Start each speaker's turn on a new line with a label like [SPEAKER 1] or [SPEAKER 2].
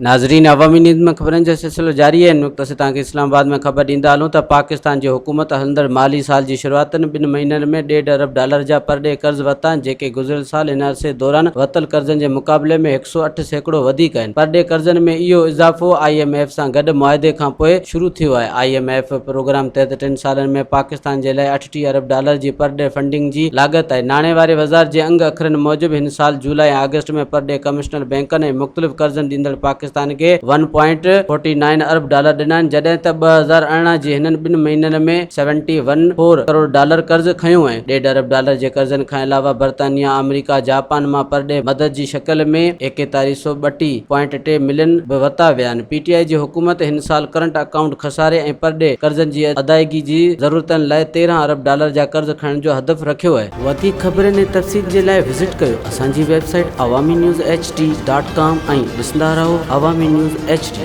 [SPEAKER 1] नाज़रीन, अवामी न्यूज़ में ख़बरनि जो सिलसिलो जारी है। इन वक़्तु असीं तव्हांखे इस्लामाबाद में ख़बर ॾींदा हलूं त पाकिस्तान जी हुकूमत हलंदड़ माली साल जी शुरूआत में 2 महीननि में $1.5 अरब जा पर डे कर्ज़ वरिता आहिनि, जेके गुज़िरियल साल इन अरसे दौरान वरितल कर्ज़नि जे मुक़ाबले में 108% वधीक आहिनि। पर डे कर्ज़नि में इहो इज़ाफ़ो IMF सां गॾु मुआहिदे खां पोइ शुरू थियो आहे। IMF प्रोग्राम तहत 3 सालनि में पाकिस्तान जे लाइ $38 अरब जी पर डे फंडिंग जी लाॻत आहे। नाणे वारे वज़ार जे अंग अखरनि मूजिबि हिन साल जुलाई ऐं अगस्त में पर डे कमिशनर बैंकनि ऐं मुख़्तलिफ़ कर्ज़नि ॾींदड़ पाकिस्तान खे $1.49 अरब ॾिना आहिनि, जॾहिं त 2018 जे हिननि 2 महीननि में $71.4 करोड़ कर्ज़ खंयो आहे। $1.5 अरब जे कर्ज़नि खां अलावा बर्तानिया, अमेरिका, जापान मां पर डे मदद जी शक्ल में 4132.3 मिलियन बि वरिता विया आहिनि। PTI जी हुकूमत हिन साल करंट अकाउंट खसारे ऐं पर डे कर्ज़नि जी अदायगी जी ज़रूरतनि लाइ $13 अरब जा कर्ज़ खणण जो हदफ़ रखियो आहे। वधीक ख़बरनि ऐं तफ़सील जे लाइ विज़िट कयो असांजी वेबसाइट awami news hd.com ऐं ॾिसंदा रहो अवामी न्यूज़ HD।